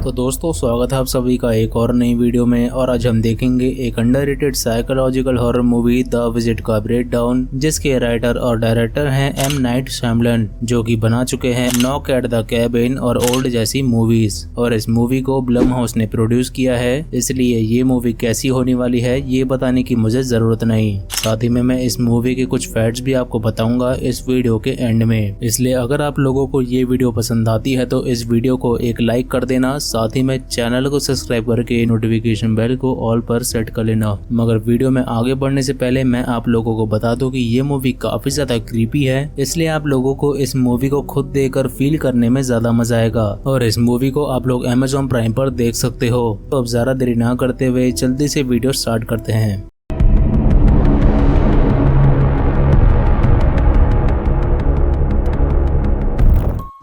तो दोस्तों स्वागत है आप सभी का एक और नई वीडियो में। और आज हम देखेंगे एक underrated psychological horror movie the visit का ब्रेकडाउन, जिसके राइटर और डायरेक्टर हैं एम नाइट शैमलन, जो कि बना चुके हैं नॉक एट द कैबिन और ओल्ड जैसी मूवीज। और इस मूवी को ब्लम हाउस ने प्रोड्यूस किया है, इसलिए ये मूवी कैसी होने वाली है ये बताने की मुझे जरूरत नहीं। साथ ही में मैं इस मूवी के कुछ फैक्ट्स भी आपको बताऊंगा इस वीडियो के एंड में। इसलिए अगर आप लोगों को ये वीडियो पसंद आती है तो इस वीडियो को एक लाइक कर देना, साथ ही में चैनल को सब्सक्राइब करके नोटिफिकेशन बेल को ऑल पर सेट कर लेना। मगर वीडियो में आगे बढ़ने से पहले मैं आप लोगों को बता दूं कि ये मूवी काफी ज्यादा क्रीपी है, इसलिए आप लोगों को इस मूवी को खुद देखकर फील करने में ज्यादा मजा आएगा। और इस मूवी को आप लोग Amazon प्राइम पर देख सकते हो। तो अब ज्यादा देरी ना करते हुए जल्दी से वीडियो स्टार्ट करते हैं।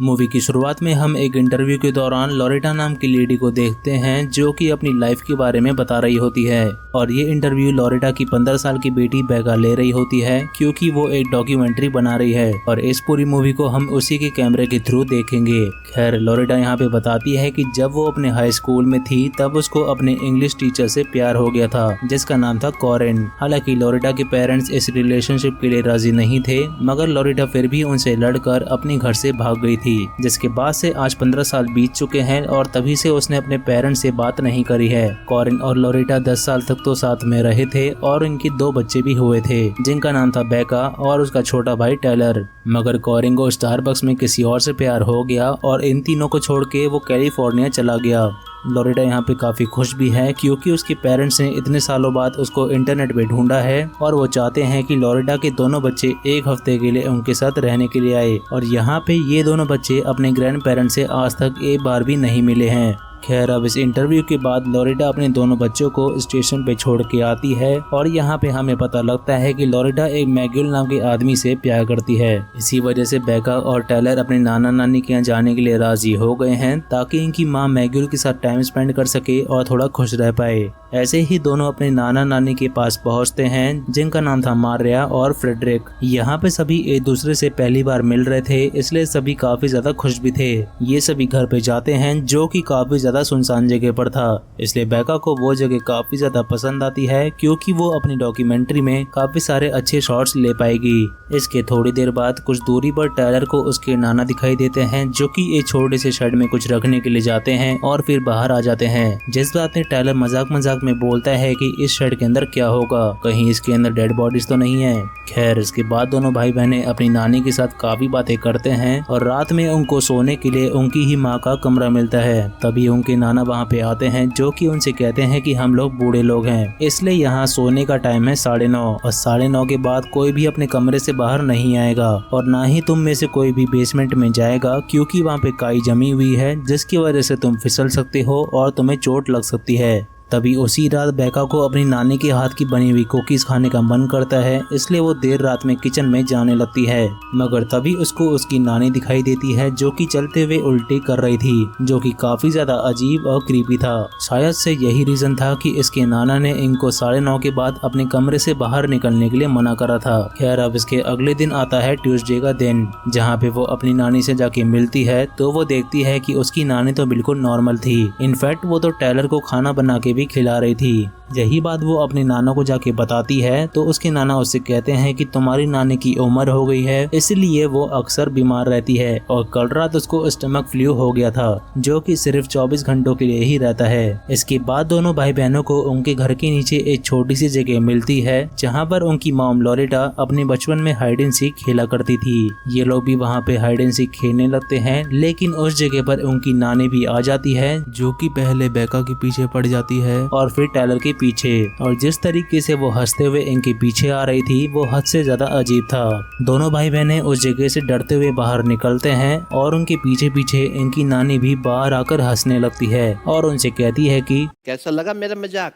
मूवी की शुरुआत में हम एक इंटरव्यू के दौरान लोरेटा नाम की लेडी को देखते हैं, जो कि अपनी लाइफ के बारे में बता रही होती है। और ये इंटरव्यू लोरेटा की 15 साल की बेटी बेका ले रही होती है, क्योंकि वो एक डॉक्यूमेंट्री बना रही है। और इस पूरी मूवी को हम उसी के कैमरे के थ्रू देखेंगे। खैर, लोरेटा यहाँ पे बताती है कि जब वो अपने हाई स्कूल में थी तब उसको अपने इंग्लिश टीचर से प्यार हो गया था, जिसका नाम था कॉरेन। हालांकि लोरेटा के पेरेंट्स इस रिलेशनशिप के लिए राजी नहीं थे, मगर लोरेटा फिर भी उनसे लड़कर अपने घर से भाग गई थी। जिसके बाद से आज 15 साल बीत चुके हैं और तभी से उसने अपने पेरेंट्स से बात नहीं करी है। कॉरिन और लोरेटा 10 साल तक तो साथ में रहे थे और इनके 2 बच्चे भी हुए थे, जिनका नाम था बेका और उसका छोटा भाई टेलर। मगर कॉरिन को स्टारबक्स में किसी और से प्यार हो गया और इन तीनों को छोड़ के वो कैलिफोर्निया चला गया। लोरेटा यहाँ पे काफी खुश भी है, क्योंकि उसके पेरेंट्स ने इतने सालों बाद उसको इंटरनेट पे ढूंढा है और वो चाहते हैं कि लोरेटा के दोनों बच्चे एक हफ्ते के लिए उनके साथ रहने के लिए आए। और यहाँ पे ये दोनों बच्चे अपने ग्रैंड पेरेंट्स से आज तक एक बार भी नहीं मिले हैं। खैर, अब इस इंटरव्यू के बाद लोरेटा अपने दोनों बच्चों को स्टेशन पे छोड़ के आती है और यहाँ पे हमें पता लगता है कि लोरेटा एक मैग्यूल नाम के आदमी से प्यार करती है। इसी वजह से बेका और टेलर अपने नाना नानी के यहाँ जाने के लिए राजी हो गए हैं, ताकि इनकी माँ मैग्यूल के साथ टाइम स्पेंड कर सके और थोड़ा खुश रह पाए। ऐसे ही दोनों अपने नाना नानी के पास पहुंचते हैं, जिनका नाम था मारिया और फ्रेडरिक। यहाँ पे सभी एक दूसरे से पहली बार मिल रहे थे, इसलिए सभी काफी ज्यादा खुश भी थे। ये सभी घर पे जाते हैं, जो कि काफी ज्यादा सुनसान जगह पर था, इसलिए बेका को वो जगह काफी ज्यादा पसंद आती है, क्योंकि वो अपनी डॉक्यूमेंट्री में काफी सारे अच्छे शॉट्स ले पाएगी। इसके थोड़ी देर बाद कुछ दूरी पर टेलर को उसके नाना दिखाई देते हैं, जो कि एक छोटे से शेड में कुछ रखने के लिए जाते हैं और फिर बाहर आ जाते हैं। जिस बात में टेलर मजाक मजाक में बोलता है कि इस शेड के अंदर क्या होगा, कहीं इसके अंदर डेड बॉडीज तो नहीं है। खैर, इसके बाद दोनों भाई बहनें अपनी नानी के साथ काफी बातें करते हैं और रात में उनको सोने के लिए उनकी ही माँ का कमरा मिलता है। तभी उनके नाना वहाँ पे आते हैं, जो कि उनसे कहते हैं कि हम लोग बूढ़े लोग हैं, इसलिए यहाँ सोने का टाइम है 9:30 और 9:30 के बाद कोई भी अपने कमरे से बाहर नहीं आएगा और ना ही तुम में से कोई भी बेसमेंट में जाएगा, क्योंकि वहाँ पे काई जमी हुई है, जिसकी वजह से तुम फिसल सकते हो और तुम्हें चोट लग सकती है। तभी उसी रात बेका को अपनी नानी के हाथ की बनी हुई कुकीज खाने का मन करता है, इसलिए वो देर रात में किचन में जाने लगती है। मगर तभी उसको उसकी नानी दिखाई देती है, जो कि चलते हुए उल्टी कर रही थी, जो कि काफी ज्यादा अजीब और क्रीपी था। शायद से यही रीजन था कि इसके नाना ने इनको 9:30 के बाद अपने कमरे से बाहर निकलने के लिए मना करा था। खैर, अब इसके अगले दिन आता है ट्यूसडे का दिन, जहाँ पे वो अपनी नानी से जाके मिलती है, तो वो देखती है कि उसकी नानी तो बिल्कुल नॉर्मल थी। इनफैक्ट वो तो टेलर को खाना बना के भी खिला रही थी। यही बात वो अपने नाना को जाके बताती है, तो उसके नाना उससे कहते हैं कि तुम्हारी नानी की उम्र हो गई है, इसलिए वो अक्सर बीमार रहती है और कल रात उसको स्टमक फ्लू हो गया था, जो कि सिर्फ 24 घंटों के लिए ही रहता है। इसके बाद दोनों भाई बहनों को उनके घर के नीचे एक छोटी सी जगह मिलती है, जहाँ पर उनकी मॉम लोरेटा अपने बचपन में हाइड एंड सीक खेला करती थी। ये लोग भी वहाँ पे हाइड एंड सीक खेलने लगते हैं, लेकिन उस जगह पर उनकी नानी भी आ जाती है, जो कि पहले बेका के पीछे पड़ जाती है और फिर टेलर के पीछे। और जिस तरीके से वो हंसते हुए इनके पीछे आ रही थी, वो हद से ज्यादा अजीब था। दोनों भाई बहनें उस जगह से डरते हुए बाहर निकलते हैं और उनके पीछे पीछे इनकी नानी भी बाहर आकर हंसने लगती है और उनसे कहती है कि कैसा लगा मेरा मजाक।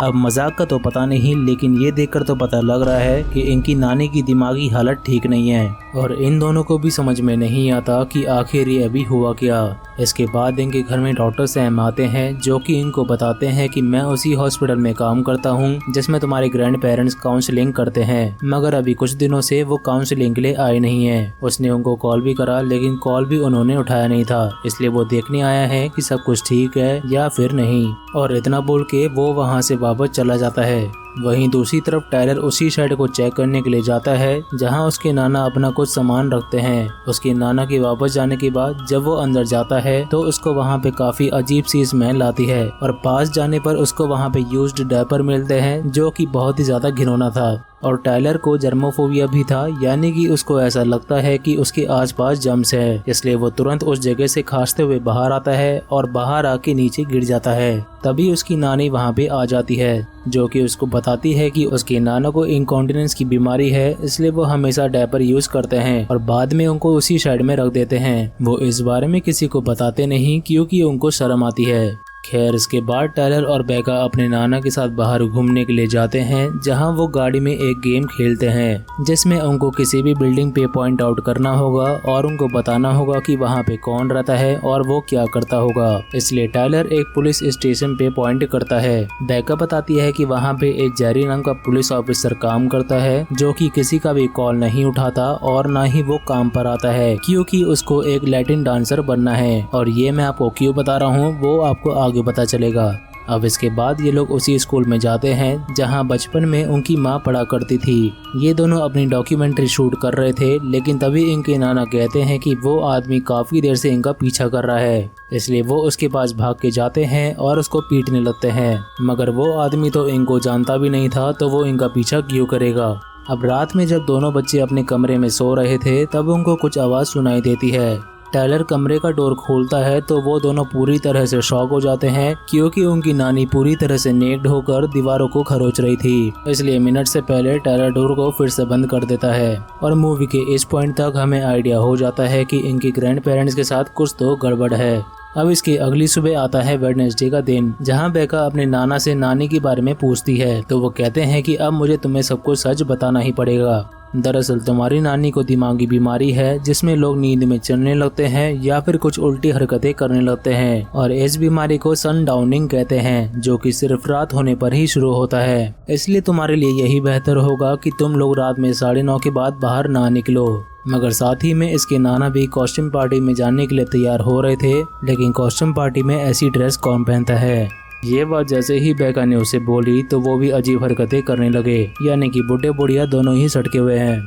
अब मजाक का तो पता नहीं, लेकिन ये देखकर तो पता लग रहा है कि इनकी नानी की दिमागी हालत ठीक नहीं है और इन दोनों को भी समझ में नहीं आता कि आखिर ये अभी हुआ क्या। इसके बाद इनके घर में डॉक्टर सैम आते हैं जो कि इनको बताते हैं कि मैं उसी हॉस्पिटल में काम करता हूँ जिसमें तुम्हारे ग्रैंड पेरेंट्स काउंसलिंग करते हैं, मगर अभी कुछ दिनों से वो काउंसलिंग के लिए आए नहीं है। उसने उनको कॉल भी करा लेकिन कॉल भी उन्होंने उठाया नहीं था, इसलिए वो देखने आया है कि सब कुछ ठीक है या फिर नहीं। और इतना बोल के वो वहाँ से वापस चला जाता है। वहीं दूसरी तरफ टायलर उसी साइड को चेक करने के लिए जाता है जहां उसके नाना अपना कुछ सामान रखते हैं। उसके नाना के वापस जाने के बाद जब वो अंदर जाता है तो उसको वहां पे काफी अजीब सी स्मेल आती है और पास जाने पर उसको वहां पे यूज्ड डायपर मिलते हैं जो कि बहुत ही ज्यादा घिनौना था। और टायलर को जर्मोफोबिया भी था, यानी कि उसको ऐसा लगता है कि उसके आसपास जर्म्स है, इसलिए वो तुरंत उस जगह से खांसते हुए बाहर आता है और बाहर आके नीचे गिर जाता है। तभी उसकी नानी वहाँ पे आ जाती है जो कि उसको बताती है कि उसके नाना को इनकॉन्टिनेंस की बीमारी है, इसलिए वो हमेशा डायपर यूज करते हैं और बाद में उनको उसी साइड में रख देते हैं। वो इस बारे में किसी को बताते नहीं क्योंकि उनको शर्म आती है। खैर इसके बाद टायलर और बेका अपने नाना के साथ बाहर घूमने के लिए जाते हैं जहां वो गाड़ी में एक गेम खेलते हैं जिसमें उनको किसी भी बिल्डिंग पे पॉइंट आउट करना होगा और उनको बताना होगा कि वहां पे कौन रहता है और वो क्या करता होगा। इसलिए टायलर एक पुलिस स्टेशन पे पॉइंट करता है। बेका बताती है कि वहां पे एक जेरी नाम का पुलिस ऑफिसर काम करता है जो कि किसी का भी कॉल नहीं उठाता और ना ही वो काम पर आता है क्योंकि उसको एक लैटिन डांसर बनना है। और ये मैं आपको क्यों बता रहा हूँ वो आपको आगे पता चलेगा। अब इसके बाद ये लोग उसी स्कूल में जाते हैं जहां बचपन में उनकी मां पढ़ा करती थी। ये दोनों अपनी डॉक्यूमेंट्री शूट कर रहे थे लेकिन तभी इनके नाना कहते हैं कि वो आदमी काफी देर से इनका पीछा कर रहा है, इसलिए वो उसके पास भाग के जाते हैं और उसको पीटने लगते हैं। मगर वो आदमी तो इनको जानता भी नहीं था तो वो इनका पीछा क्यों करेगा। अब रात में जब दोनों बच्चे अपने कमरे में सो रहे थे तब उनको कुछ आवाज सुनाई देती है। टायलर कमरे का डोर खोलता है तो वो दोनों पूरी तरह से शॉक हो जाते हैं क्योंकि उनकी नानी पूरी तरह से नेक्ड होकर दीवारों को खरोच रही थी। इसलिए मिनट से पहले टायलर डोर को फिर से बंद कर देता है और मूवी के इस पॉइंट तक हमें आइडिया हो जाता है कि इनके ग्रैंड पेरेंट्स के साथ कुछ तो गड़बड़ है। अब इसकी अगली सुबह आता है वेडनेसडे का दिन जहां बेका अपने नाना से नानी के बारे में पूछती है तो वो कहते हैं कि अब मुझे तुम्हें सब कुछ सच बताना ही पड़ेगा। दरअसल तुम्हारी नानी को दिमागी बीमारी है जिसमें लोग नींद में चलने लगते हैं या फिर कुछ उल्टी हरकतें करने लगते हैं और इस बीमारी को सनडाउनिंग कहते हैं जो कि सिर्फ रात होने पर ही शुरू होता है। इसलिए तुम्हारे लिए यही बेहतर होगा कि तुम लोग रात में 9:30 के बाद बाहर ना निकलो। मगर साथ ही में इसके नाना भी कॉस्ट्यूम पार्टी में जाने के लिए तैयार हो रहे थे, लेकिन कॉस्ट्यूम पार्टी में ऐसी ड्रेस कौन पहनता है। ये बात जैसे ही बेका ने उसे बोली तो वो भी अजीब हरकतें करने लगे, यानी कि बुढ़े बुढ़िया दोनों ही सटके हुए हैं।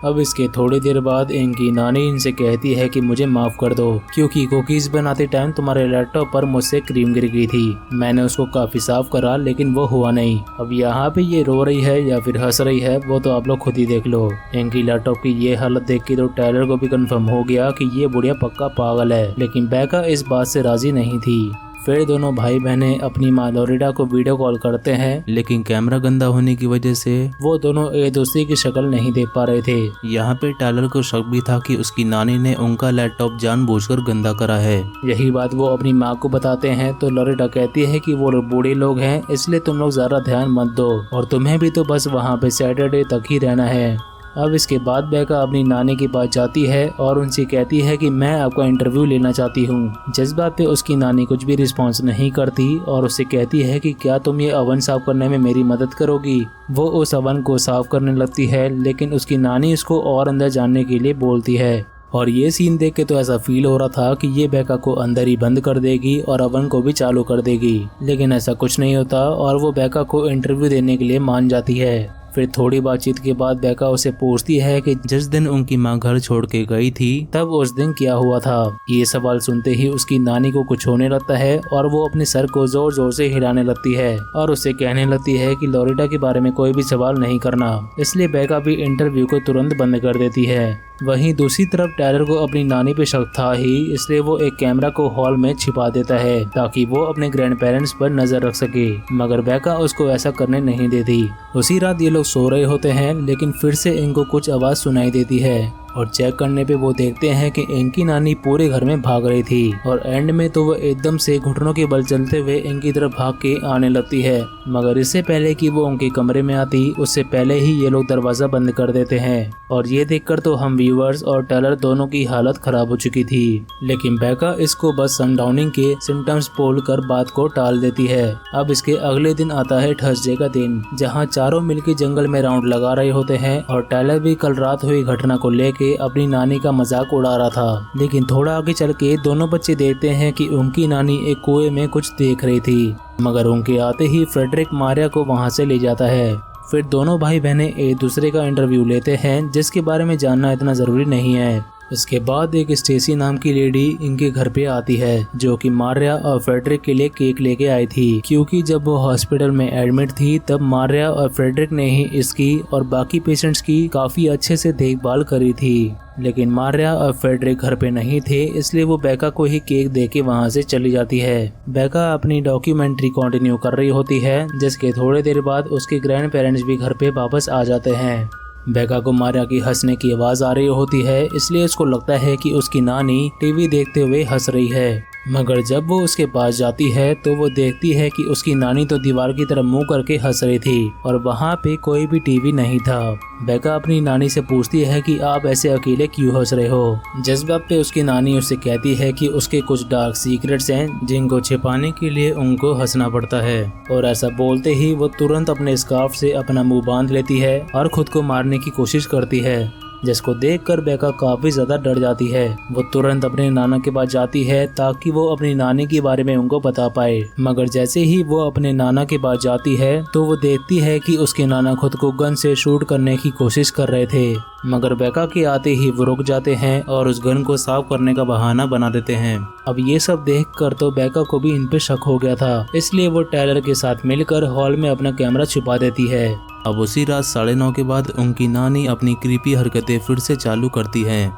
अब इसके थोड़ी देर बाद इनकी नानी इनसे कहती है कि मुझे माफ कर दो क्योंकि कुकीज बनाते टाइम तुम्हारे लैपटॉप पर मुझसे क्रीम गिर गई थी। मैंने उसको काफी साफ करा लेकिन वो हुआ नहीं। अब यहाँ पे ये रो रही है या फिर हंस रही है वो तो आप लोग खुद ही देख लो। इनकी लैपटॉप की ये हालत देख के तो टायलर को भी कंफर्म हो गया कि ये बुढ़िया पक्का पागल है, लेकिन बेका इस बात से राजी नहीं थी। फिर दोनों भाई बहनें अपनी माँ लोरिडा को वीडियो कॉल करते हैं, लेकिन कैमरा गंदा होने की वजह से वो दोनों एक दूसरे की शक्ल नहीं देख पा रहे थे। यहाँ पे टायलर को शक भी था कि उसकी नानी ने उनका लैपटॉप जानबूझकर गंदा करा है। यही बात वो अपनी माँ को बताते हैं तो लोरिडा कहती है कि वो बूढ़े लोग हैं इसलिए तुम लोग ज्यादा ध्यान मत दो और तुम्हें भी तो बस वहाँ पे सैटरडे तक ही रहना है। अब इसके बाद बेका अपनी नानी के पास जाती है और उनसे कहती है कि मैं आपका इंटरव्यू लेना चाहती हूँ। जिस बात पे उसकी नानी कुछ भी रिस्पॉन्स नहीं करती और उससे कहती है कि क्या तुम ये ओवन साफ करने में मेरी मदद करोगी। वो उस ओवन को साफ करने लगती है लेकिन उसकी नानी उसको और अंदर जानने के लिए बोलती है। और ये सीन देख के तो ऐसा फील हो रहा था कि ये बेका को अंदर ही बंद कर देगी और ओवन को भी चालू कर देगी, लेकिन ऐसा कुछ नहीं होता और वो बेका को इंटरव्यू देने के लिए मान जाती है। फिर थोड़ी बातचीत के बाद बेका उसे पूछती है कि जिस दिन उनकी माँ घर छोड़ के गई थी तब उस दिन क्या हुआ था। ये सवाल सुनते ही उसकी नानी को कुछ होने लगता है और वो अपने सर को जोर जोर से हिलाने लगती है और उससे कहने लगती है कि लोरिडा के बारे में कोई भी सवाल नहीं करना। इसलिए बेका भी इंटरव्यू को तुरंत बंद कर देती है। वहीं दूसरी तरफ टायलर को अपनी नानी पे शक था ही, इसलिए वो एक कैमरा को हॉल में छिपा देता है ताकि वो अपने ग्रैंड पेरेंट्स पर नजर रख सके, मगर बेका उसको ऐसा करने नहीं देती। उसी रात ये लोग सो रहे होते हैं लेकिन फिर से इनको कुछ आवाज सुनाई देती है और चेक करने पे वो देखते हैं कि इनकी नानी पूरे घर में भाग रही थी और एंड में तो वो एकदम से घुटनों के बल चलते हुए इनकी तरफ भाग के आने लगती है। मगर इससे पहले कि वो उनके कमरे में आती उससे पहले ही ये लोग दरवाजा बंद कर देते हैं और ये देखकर तो हम व्यूअर्स और टेलर दोनों की हालत खराब हो चुकी थी। लेकिन बेका इसको बस सनडाउनिंग के सिम्टम्स बोलकर बात को टाल देती है। अब इसके अगले दिन आता है थर्सडे का दिन, जहाँ चारों मिलकर जंगल में राउंड लगा रहे होते हैं और टेलर भी कल रात हुई घटना को लेके अपनी नानी का मजाक उड़ा रहा था। लेकिन थोड़ा आगे चल के दोनों बच्चे देखते हैं कि उनकी नानी एक कुएं में कुछ देख रही थी, मगर उनके आते ही फ्रेडरिक मारिया को वहां से ले जाता है। फिर दोनों भाई बहनें एक दूसरे का इंटरव्यू लेते हैं, जिसके बारे में जानना इतना जरूरी नहीं है। इसके बाद एक स्टेसी नाम की लेडी इनके घर पे आती है, जो कि मारिया और फ्रेडरिक के लिए केक लेके आई थी, क्योंकि जब वो हॉस्पिटल में एडमिट थी तब मारिया और फ्रेडरिक ने ही इसकी और बाकी पेशेंट्स की काफी अच्छे से देखभाल करी थी। लेकिन मारिया और फ्रेडरिक घर पे नहीं थे, इसलिए वो बेका को ही केक देके वहां से चली जाती है। बेका अपनी डॉक्यूमेंट्री कंटिन्यू कर रही होती है, जिसके थोड़ी देर बाद उसके ग्रैंड पेरेंट्स भी घर पे वापस आ जाते हैं। बेका को मारिया की हंसने की आवाज आ रही होती है, इसलिए उसको लगता है कि उसकी नानी टीवी देखते हुए हंस रही है। मगर जब वो उसके पास जाती है तो वो देखती है कि उसकी नानी तो दीवार की तरफ मुंह करके हंस रही थी और वहाँ पे कोई भी टीवी नहीं था। बेका अपनी नानी से पूछती है कि आप ऐसे अकेले क्यों हंस रहे हो। जिस बात पे उसकी नानी उससे कहती है कि उसके कुछ डार्क सीक्रेट्स हैं जिनको छिपाने के लिए उनको हंसना पड़ता है। और ऐसा बोलते ही वो तुरंत अपने स्कार्फ से अपना मुंह बांध लेती है और खुद को मारने की कोशिश करती है, जिसको देखकर बेका काफी ज्यादा डर जाती है। वो तुरंत अपने नाना के पास जाती है ताकि वो अपनी नानी के बारे में उनको बता पाए। मगर जैसे ही वो अपने नाना के पास जाती है तो वो देखती है कि उसके नाना खुद को गन से शूट करने की कोशिश कर रहे थे, मगर बेका के आते ही वो रुक जाते हैं और उस गन को साफ करने का बहाना बना देते हैं। अब ये सब देखकर तो बेका को भी इन पे शक हो गया था, इसलिए वो टेलर के साथ मिलकर हॉल में अपना कैमरा छुपा देती है। अब उसी रात 9:30 के बाद उनकी नानी अपनी क्रीपी हरकतें फिर से चालू करती हैं।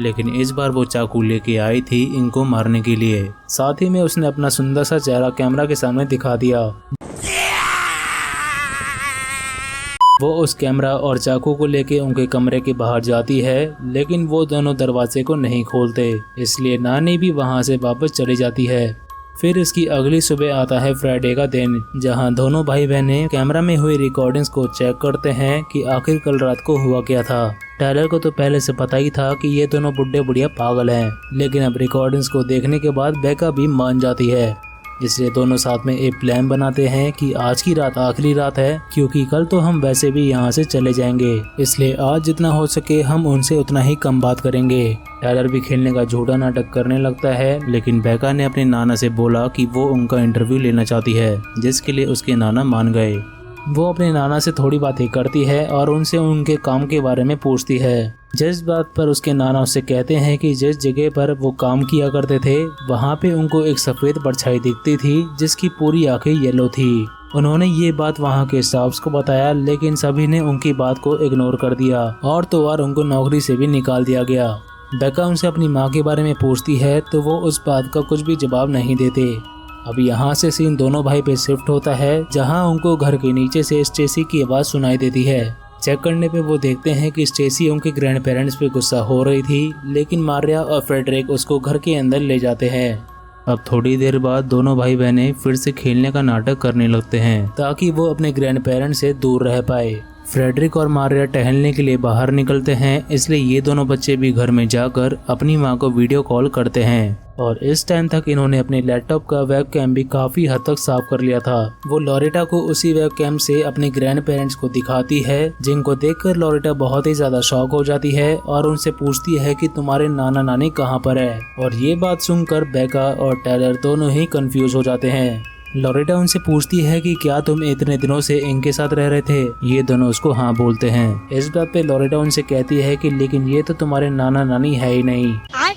लेकिन इस बार वो चाकू लेके आई थी इनको मारने के लिए। साथ ही में उसने अपना सुंदर सा चेहरा कैमरा के सामने दिखा दिया। वो उस कैमरा और चाकू को लेके उनके कमरे के बाहर जाती है, लेकिन वो दोनों दरवाजे को नहीं खोलते, इसलिए नानी भी वहां से वापस चली जाती है। फिर इसकी अगली सुबह आता है फ्राइडे का दिन, जहां दोनों भाई बहनें कैमरा में हुई रिकॉर्डिंग्स को चेक करते हैं कि आखिर कल रात को हुआ क्या था। टायलर को तो पहले से पता ही था कि ये दोनों बुढ़े बुढ़िया पागल हैं, लेकिन अब रिकॉर्डिंग्स को देखने के बाद बेका भी मान जाती है। इसलिए दोनों साथ में एक प्लान बनाते हैं कि आज की रात आखिरी रात है, क्योंकि कल तो हम वैसे भी यहाँ से चले जाएंगे, इसलिए आज जितना हो सके हम उनसे उतना ही कम बात करेंगे। टायलर भी खेलने का झूठा नाटक करने लगता है, लेकिन बेका ने अपने नाना से बोला कि वो उनका इंटरव्यू लेना चाहती है, जिसके लिए उसके नाना मान गए। वो अपने नाना से थोड़ी बातें करती है और उनसे उनके काम के बारे में पूछती है, जिस बात पर उसके नाना उससे कहते हैं कि जिस जगह पर वो काम किया करते थे वहाँ पे उनको एक सफेद परछाई दिखती थी जिसकी पूरी आंखें येलो थी। उन्होंने ये बात वहाँ के स्टाफ्स को बताया, लेकिन सभी ने उनकी बात को इग्नोर कर दिया और तो और उनको नौकरी से भी निकाल दिया गया। बेका उनसे अपनी माँ के बारे में पूछती है तो वो उस बात का कुछ भी जवाब नहीं देते। अब यहाँ से सीन दोनों भाई पे शिफ्ट होता है, जहाँ उनको घर के नीचे से स्टेसी की आवाज़ सुनाई देती है। चेक करने पे वो देखते हैं कि स्टेसी उनके ग्रैंड पेरेंट्स पे गुस्सा हो रही थी, लेकिन मारिया और फ्रेडरिक उसको घर के अंदर ले जाते हैं। अब थोड़ी देर बाद दोनों भाई बहनें फिर से खेलने का नाटक करने लगते हैं ताकि वो अपने ग्रैंड पेरेंट्स से दूर रह पाए। फ्रेडरिक और मारिया टहलने के लिए बाहर निकलते हैं, इसलिए ये दोनों बच्चे भी घर में जाकर अपनी माँ को वीडियो कॉल करते हैं। और इस टाइम तक इन्होंने अपने लैपटॉप का वेबकैम भी काफी हद तक साफ कर लिया था। वो लॉरेटा को उसी वेबकैम से अपने ग्रैंड पेरेंट्स को दिखाती है, जिनको देखकर लॉरेटा बहुत ही ज्यादा शॉक हो जाती है और उनसे पूछती है कि तुम्हारे नाना नानी कहाँ पर है। और ये बात सुनकर बेका और टेलर दोनों ही कंफ्यूज हो जाते हैं। लॉरेटा उनसे पूछती है कि क्या तुम इतने दिनों से इनके साथ रह रहे थे। ये दोनों उसको हाँ बोलते हैं। इस बात पे लॉरेटा उनसे कहती है कि लेकिन ये तो तुम्हारे नाना नानी है ही नहीं।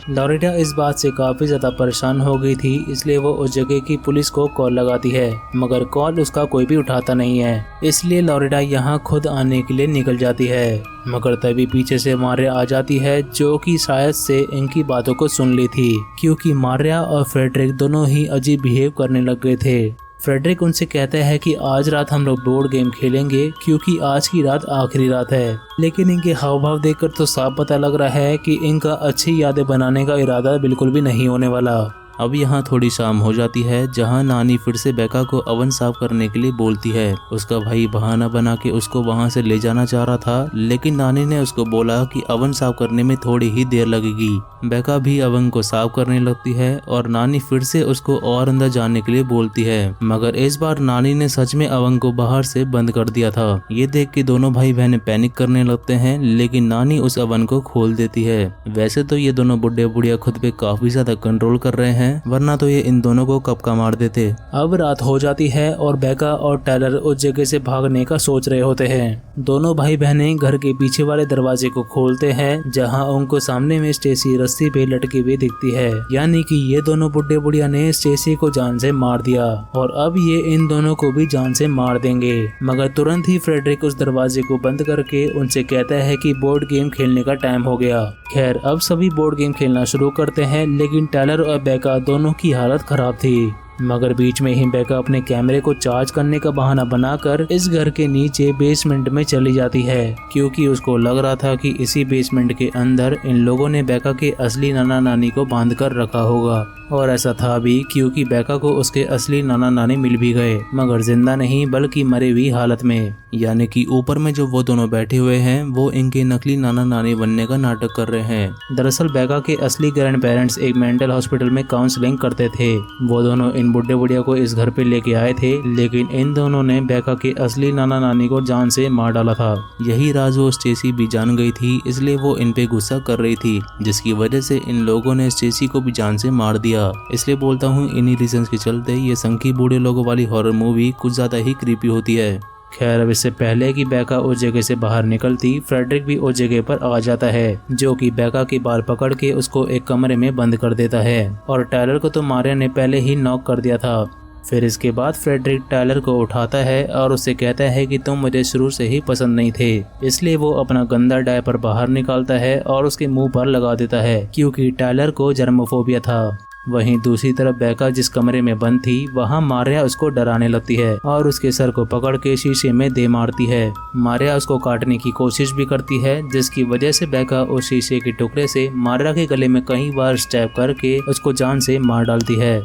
लॉरेटा इस बात से काफी ज्यादा परेशान हो गई थी, इसलिए वो उस जगह की पुलिस को कॉल लगाती है, मगर कॉल उसका कोई भी उठाता नहीं है। इसलिए लॉरेटा यहाँ खुद आने के लिए निकल जाती है, मगर तभी पीछे से मारिया आ जाती है, जो कि शायद से इनकी बातों को सुन ली थी, क्योंकि मारिया और फ्रेडरिक दोनों ही अजीब बिहेव करने लग गए थे। फ्रेडरिक उनसे कहता है कि आज रात हम लोग बोर्ड गेम खेलेंगे क्योंकि आज की रात आखिरी रात है। लेकिन इनके हाव भाव देखकर तो साफ पता लग रहा है कि इनका अच्छी यादें बनाने का इरादा बिल्कुल भी नहीं होने वाला। अब यहाँ थोड़ी शाम हो जाती है जहाँ नानी फिर से बेका को ओवन साफ करने के लिए बोलती है। उसका भाई बहाना बना के उसको वहाँ से ले जाना चाह रहा था, लेकिन नानी ने उसको बोला कि ओवन साफ करने में थोड़ी ही देर लगेगी। बेका भी ओवन को साफ करने लगती है और नानी फिर से उसको और अंदर जाने के लिए बोलती है, मगर इस बार नानी ने सच में ओवन को बाहर से बंद कर दिया था। ये देख के दोनों भाई बहनें पैनिक करने लगते हैं, लेकिन नानी उस ओवन को खोल देती है। वैसे तो ये दोनों बुढ़े बुढ़िया खुद पे काफी ज्यादा कंट्रोल कर रहे हैं, वरना तो ये इन दोनों को कब का मार देते। अब रात हो जाती है और बेका और टायलर उस जगह से भागने का सोच रहे होते हैं। दोनों भाई बहनें घर के पीछे वाले दरवाजे को खोलते हैं, जहां उनको सामने में स्टेसी रस्सी पे लटकी हुई दिखती है। यानी कि ये दोनों बुढ़े बुढ़िया ने स्टेसी को जान से मार दिया और अब ये इन दोनों को भी जान से मार देंगे। मगर तुरंत ही फ्रेडरिक उस दरवाजे को बंद करके उनसे कहता है कि बोर्ड गेम खेलने का टाइम हो गया। खैर, अब सभी बोर्ड गेम खेलना शुरू करते हैं, लेकिन टायलर और बेका दोनों की हालत खराब थी। मगर बीच में ही बेका अपने कैमरे को चार्ज करने का बहाना बनाकर इस घर के नीचे बेसमेंट में चली जाती है, क्योंकि उसको लग रहा था कि इसी बेसमेंट के अंदर इन लोगों ने बेका के असली नाना नानी को बांध कर रखा होगा। और ऐसा था भी, क्योंकि बेका को उसके असली नाना नानी मिल भी गए, मगर जिंदा नहीं बल्कि मरे हुई हालत में। यानी कि ऊपर में जो वो दोनों बैठे हुए हैं वो इनके नकली नाना नानी बनने का नाटक कर रहे हैं। दरअसल बेका के असली ग्रैंड पेरेंट्स एक मेंटल हॉस्पिटल में काउंसलिंग करते थे। वो दोनों इन बुढ़े बुढ़िया को इस घर पे लेके आए थे, लेकिन इन दोनों ने बेका के असली नाना नानी को जान से मार डाला था। यही राज वो स्टेसी भी जान गई थी, इसलिए वो इन पे गुस्सा कर रही थी, जिसकी वजह से इन लोगों ने स्टेसी को भी जान से मार दिया। इसलिए बोलता हूँ इन्हीं रीजंस के चलते ये संकी बूढ़े लोगों वाली हॉरर मूवी कुछ ज्यादा ही क्रीपी होती है। खैर, अब इससे पहले कि बेका उस जगह से बाहर निकलती, फ्रेडरिक भी उस जगह पर आ जाता है, जो कि बेका के बाल पकड़ के उसको एक कमरे में बंद कर देता है। और टायलर को तो मारिया ने पहले ही नॉक कर दिया था। फिर इसके बाद फ्रेडरिक टायलर को उठाता है और उससे कहता है कि तुम मुझे शुरू से ही पसंद नहीं थे। इसलिए वो अपना गंदा डायपर बाहर निकालता है और उसके मुंह पर लगा देता है, क्योंकि टायलर को जर्मोफोबिया था। वहीं दूसरी तरफ बेका जिस कमरे में बंद थी, वहां मारिया उसको डराने लगती है और उसके सर को पकड़ के शीशे में दे मारती है। मारिया उसको काटने की कोशिश भी करती है, जिसकी वजह से बेका उस शीशे के टुकड़े से मारिया के गले में कई बार स्टैब करके उसको जान से मार डालती है।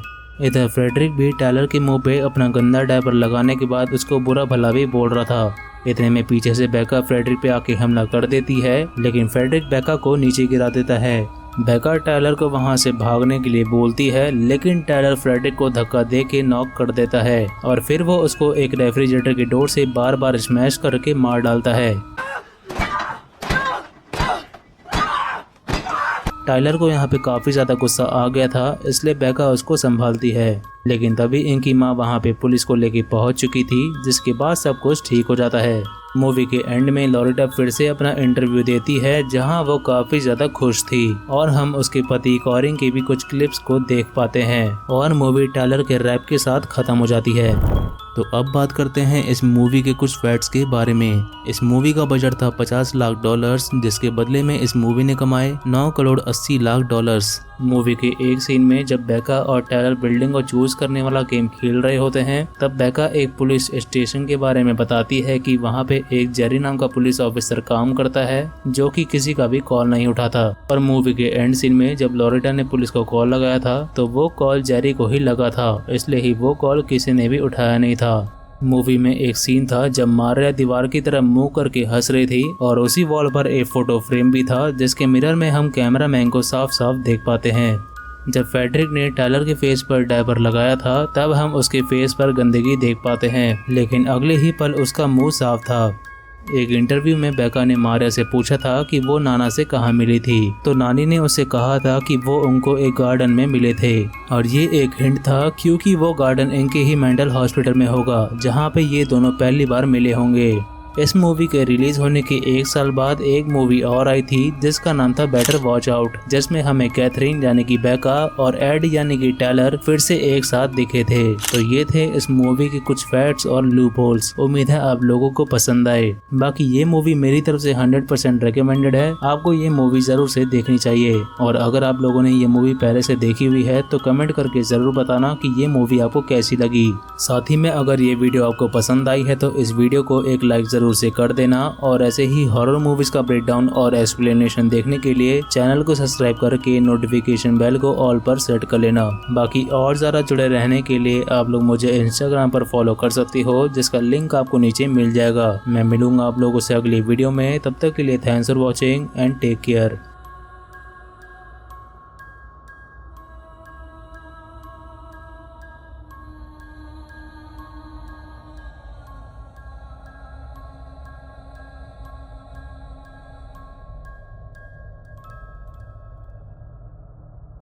इधर फ्रेडरिक भी टायलर के मुंह पे अपना गंदा डायपर लगाने के बाद उसको बुरा भला भी बोल रहा था। इतने में पीछे से बेका फ्रेडरिक पे आके हमला कर देती है, लेकिन फ्रेडरिक बेका को नीचे गिरा देता है। बेका टायलर को वहां से भागने के लिए बोलती है, लेकिन टायलर फ्रेडरिक को धक्का दे के नॉक कर देता है और फिर वो उसको एक रेफ्रिजरेटर की डोर से बार बार स्मैश करके मार डालता है। टायलर को यहाँ पे काफी ज्यादा गुस्सा आ गया था, इसलिए बेका उसको संभालती है। लेकिन तभी इनकी माँ वहाँ पे पुलिस को लेके पहुँच चुकी थी, जिसके बाद सब कुछ ठीक हो जाता है। मूवी के एंड में लॉरेटा फिर से अपना इंटरव्यू देती है, जहां वो काफी ज्यादा खुश थी और हम उसके पति कॉरिन की भी कुछ क्लिप्स को देख पाते हैं और मूवी टायलर के रैप के साथ खत्म हो जाती है। तो अब बात करते हैं इस मूवी के कुछ फैक्ट्स के बारे में। इस मूवी का बजट था $50 लाख, जिसके बदले में इस मूवी ने कमाए $9 करोड़ 80 लाख। मूवी के एक सीन में जब बेका और टायलर बिल्डिंग को चूज करने वाला गेम खेल रहे होते हैं, तब बेका एक पुलिस स्टेशन के बारे में बताती है कि वहाँ पे एक जेरी नाम का पुलिस ऑफिसर काम करता है, जो कि किसी का भी कॉल नहीं उठाता। और मूवी के एंड सीन में जब लॉरेटा ने पुलिस को कॉल लगाया था, तो वो कॉल जेरी को ही लगा था, इसलिए ही वो कॉल किसी ने भी उठाया नहीं था। मूवी में एक सीन था जब मारिया दीवार की तरफ मुंह करके हंस रही थी और उसी वॉल पर एक फोटो फ्रेम भी था, जिसके मिरर में हम कैमरामैन को साफ साफ देख पाते हैं। जब फ्रेडरिक ने टायलर के फेस पर डायपर लगाया था, तब हम उसके फेस पर गंदगी देख पाते हैं, लेकिन अगले ही पल उसका मुंह साफ था। एक इंटरव्यू में बेका ने मारिया से पूछा था कि वो नाना से कहाँ मिली थी, तो नानी ने उससे कहा था कि वो उनको एक गार्डन में मिले थे। और ये एक हिंट था, क्योंकि वो गार्डन इनके ही मेंटल हॉस्पिटल में होगा, जहाँ पे ये दोनों पहली बार मिले होंगे। इस मूवी के रिलीज होने के 1 साल बाद एक मूवी और आई थी जिसका नाम था बेटर वॉच आउट, जिसमें हमें कैथरीन यानी कि बेका और एड यानी कि टेलर फिर से एक साथ दिखे थे। तो ये थे इस मूवी के कुछ फैक्ट्स और लूप होल्स। उम्मीद है आप लोगों को पसंद आए। बाकी ये मूवी मेरी तरफ से 100% रिकमेंडेड है, आपको ये मूवी जरूर से देखनी चाहिए। और अगर आप लोगों ने ये मूवी पहले से देखी हुई है तो कमेंट करके जरूर बताना कि ये मूवी आपको कैसी लगी। साथ ही में अगर ये वीडियो आपको पसंद आई है तो इस वीडियो को एक लाइक जरूर से कर देना और ऐसे ही हॉरर मूवीज का ब्रेकडाउन और एक्सप्लेनेशन देखने के लिए चैनल को सब्सक्राइब करके नोटिफिकेशन बेल को ऑल पर सेट कर लेना। बाकी और ज्यादा जुड़े रहने के लिए आप लोग मुझे इंस्टाग्राम पर फॉलो कर सकती हो, जिसका लिंक आपको नीचे मिल जाएगा। मैं मिलूंगा आप लोगों से अगली वीडियो में, तब तक के लिए thanks for watching and take care.